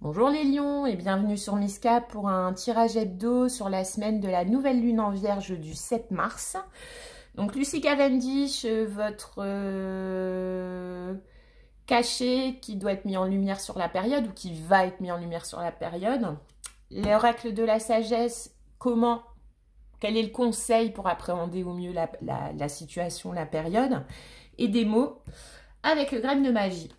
Bonjour les lions et bienvenue sur Miska pour un tirage hebdo sur la semaine de la nouvelle lune en vierge du 7 mars. Donc Lucy Cavendish, votre cachet qui doit être mis en lumière sur la période ou qui va être mis en lumière sur la période. L'oracle de la sagesse, quel est le conseil pour appréhender au mieux la situation, la période. Et des mots avec le grain de magie.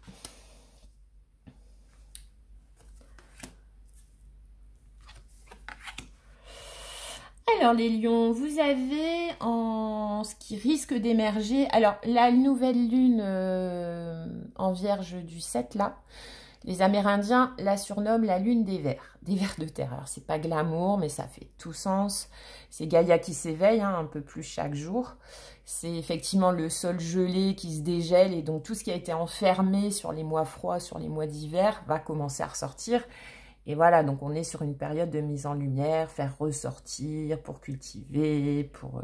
Alors les lions, vous avez en ce qui risque d'émerger, alors la nouvelle lune en vierge du 7 là, les Amérindiens la surnomment la lune des vers de terre. Alors c'est pas glamour mais ça fait tout sens, c'est Gaïa qui s'éveille un peu plus chaque jour. C'est effectivement le sol gelé qui se dégèle et donc tout ce qui a été enfermé sur les mois froids, sur les mois d'hiver va commencer à ressortir. Et voilà, donc on est sur une période de mise en lumière, faire ressortir, pour cultiver, pour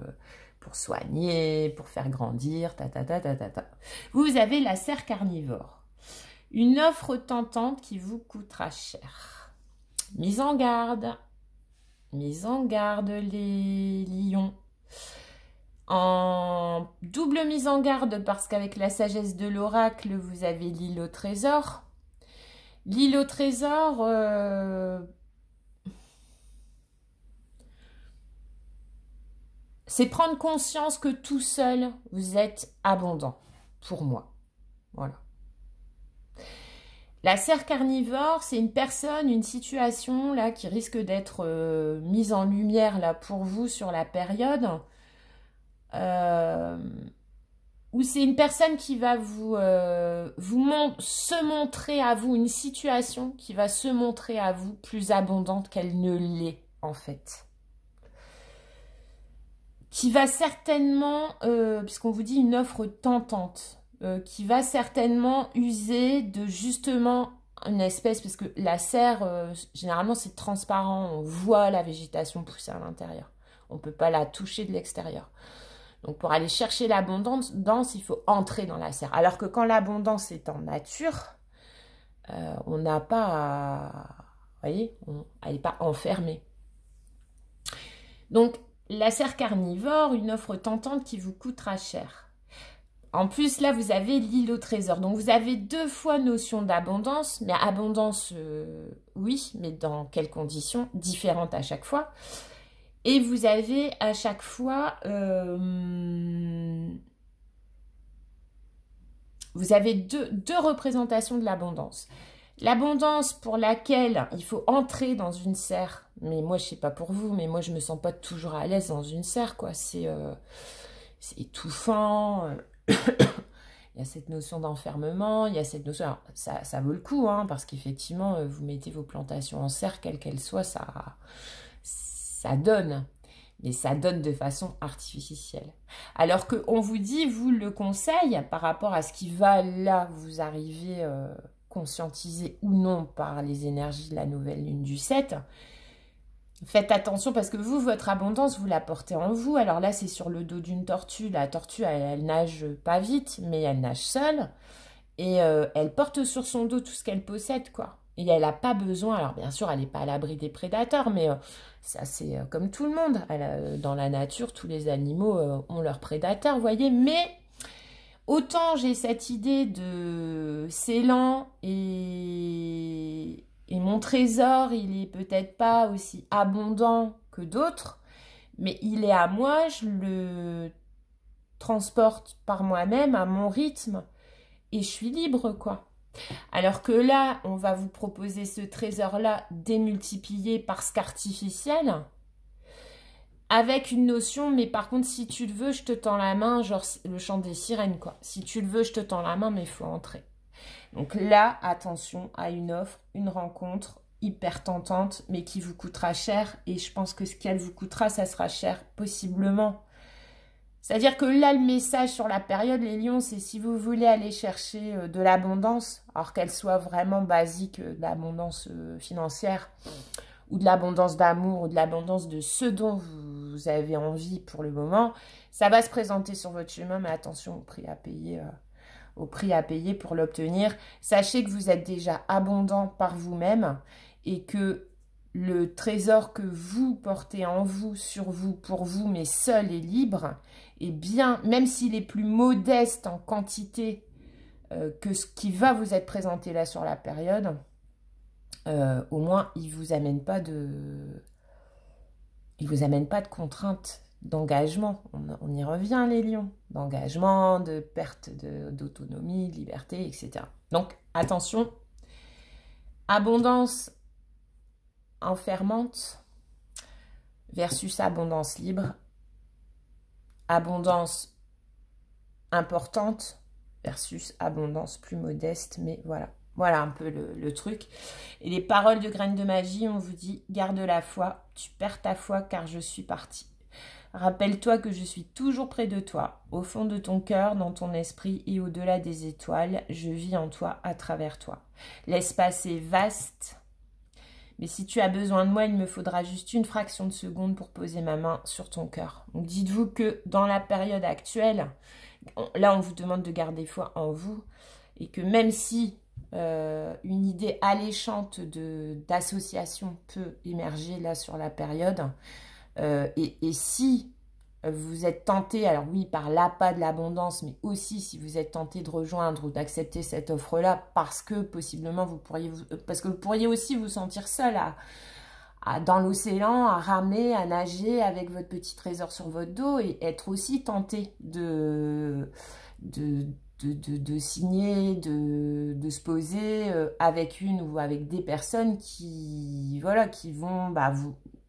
soigner, pour faire grandir, Vous avez la serre carnivore. Une offre tentante qui vous coûtera cher. Mise en garde les lions. En double mise en garde parce qu'avec la sagesse de l'oracle, vous avez l'île au trésor. L'île au trésor, c'est prendre conscience que tout seul, vous êtes abondant, pour moi. Voilà. La serre carnivore, c'est une personne, une situation là qui risque d'être mise en lumière là pour vous sur la période. Où c'est une personne qui va se montrer à vous, une situation qui va se montrer à vous plus abondante qu'elle ne l'est en fait. Qui va certainement, puisqu'on vous dit une offre tentante, qui va certainement user de justement une espèce, parce que la serre, généralement c'est transparent, on voit la végétation pousser à l'intérieur. On ne peut pas la toucher de l'extérieur. Donc, pour aller chercher l'abondance, il faut entrer dans la serre. Alors que quand l'abondance est en nature, on n'a pas à... Vous voyez, elle n'est pas enfermée. Donc, la serre carnivore, une offre tentante qui vous coûtera cher. En plus, là, vous avez l'île au trésor. Donc, vous avez deux fois notion d'abondance. Mais abondance, oui, mais dans quelles conditions? Différentes à chaque fois. Et vous avez à chaque fois, vous avez deux représentations de l'abondance. L'abondance pour laquelle il faut entrer dans une serre, mais moi je sais pas pour vous, mais moi je me sens pas toujours à l'aise dans une serre, quoi. C'est étouffant. Il y a cette notion d'enfermement, il y a cette notion... Alors, ça vaut le coup, hein, parce qu'effectivement, vous mettez vos plantations en serre, quelles qu'elles soient, ça donne, mais ça donne de façon artificielle. Alors qu'on vous dit, vous le conseille, par rapport à ce qui va là vous arriver conscientisé ou non par les énergies de la nouvelle lune du 7, faites attention parce que vous, votre abondance, vous la portez en vous. Alors là, c'est sur le dos d'une tortue. La tortue, elle nage pas vite, mais elle nage seule. Et elle porte sur son dos tout ce qu'elle possède, quoi. Et elle n'a pas besoin, alors bien sûr, elle n'est pas à l'abri des prédateurs, mais ça c'est comme tout le monde. Dans la nature, tous les animaux ont leurs prédateurs, vous voyez. Mais autant j'ai cette idée de c'est lent et mon trésor, il est peut-être pas aussi abondant que d'autres, mais il est à moi, je le transporte par moi-même, à mon rythme, et je suis libre, quoi. Alors que là, on va vous proposer ce trésor-là démultiplié parce qu'artificiel, avec une notion, mais par contre, si tu le veux, je te tends la main, genre le chant des sirènes, quoi. Si tu le veux, je te tends la main, mais il faut entrer. Donc là, attention à une offre, une rencontre hyper tentante, mais qui vous coûtera cher. Et je pense que ce qu'elle vous coûtera, ça sera cher, possiblement. C'est-à-dire que là, le message sur la période, les lions, c'est si vous voulez aller chercher de l'abondance, alors qu'elle soit vraiment basique, de l'abondance financière, ou de l'abondance d'amour, ou de l'abondance de ce dont vous avez envie pour le moment, ça va se présenter sur votre chemin, mais attention au prix à payer au prix à payer pour l'obtenir. Sachez que vous êtes déjà abondant par vous-même et que le trésor que vous portez en vous, sur vous, pour vous, mais seul et libre, et bien, même s'il est plus modeste en quantité que ce qui va vous être présenté là sur la période, au moins il vous amène pas de contraintes, d'engagement. On y revient, les lions, d'engagement, de perte d'autonomie, de liberté, etc. Donc attention, abondance enfermante versus abondance libre, abondance importante versus abondance plus modeste, mais voilà. Voilà un peu le truc. Et les paroles de graines de magie, on vous dit, garde la foi, tu perds ta foi car je suis partie. Rappelle-toi que je suis toujours près de toi, au fond de ton cœur, dans ton esprit et au-delà des étoiles, je vis en toi, à travers toi. L'espace est vaste, mais si tu as besoin de moi, il me faudra juste une fraction de seconde pour poser ma main sur ton cœur. Donc dites-vous que dans la période actuelle, là on vous demande de garder foi en vous, et que même si une idée alléchante d'association peut émerger là sur la période, et si vous êtes tenté, alors oui, par l'appât de l'abondance, mais aussi si vous êtes tenté de rejoindre ou d'accepter cette offre-là, parce que possiblement vous pourriez aussi vous sentir seul dans l'océan, à ramer, à nager avec votre petit trésor sur votre dos et être aussi tenté de signer, de se poser avec une ou avec des personnes qui, voilà, qui vont,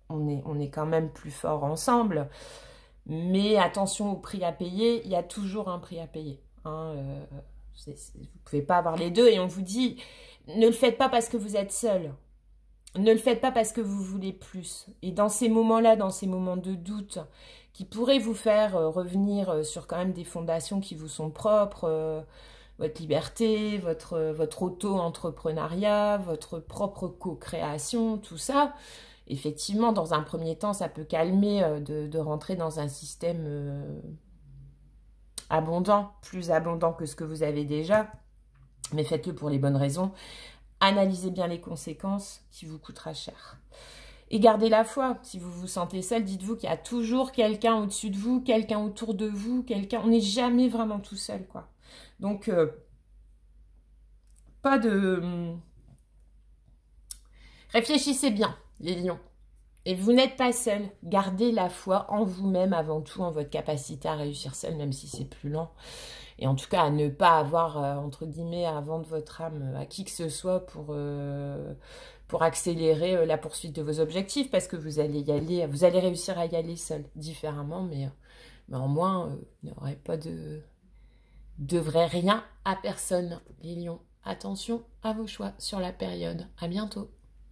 on est quand même plus fort ensemble, mais attention au prix à payer, il y a toujours un prix à payer. Hein, vous ne pouvez pas avoir les deux et on vous dit, ne le faites pas parce que vous êtes seul. Ne le faites pas parce que vous voulez plus. Et dans ces moments-là, dans ces moments de doute, qui pourraient vous faire revenir sur quand même des fondations qui vous sont propres, votre liberté, votre auto-entrepreneuriat, votre propre co-création, tout ça, effectivement, dans un premier temps, ça peut calmer de rentrer dans un système abondant, plus abondant que ce que vous avez déjà, mais faites-le pour les bonnes raisons. Analysez bien les conséquences qui vous coûtera cher. Et gardez la foi. Si vous vous sentez seul, dites-vous qu'il y a toujours quelqu'un au-dessus de vous, quelqu'un autour de vous, quelqu'un. On n'est jamais vraiment tout seul, quoi. Donc, pas de... Réfléchissez bien, les lions. Et vous n'êtes pas seul. Gardez la foi en vous-même avant tout, en votre capacité à réussir seul, même si c'est plus lent. Et en tout cas, à ne pas avoir, entre guillemets, à vendre votre âme à qui que ce soit pour accélérer la poursuite de vos objectifs, parce que vous allez y aller, vous allez réussir à y aller seul, différemment, mais en moins, il n'y aurait pas de vrai rien à personne, les lions. Attention à vos choix sur la période. À bientôt.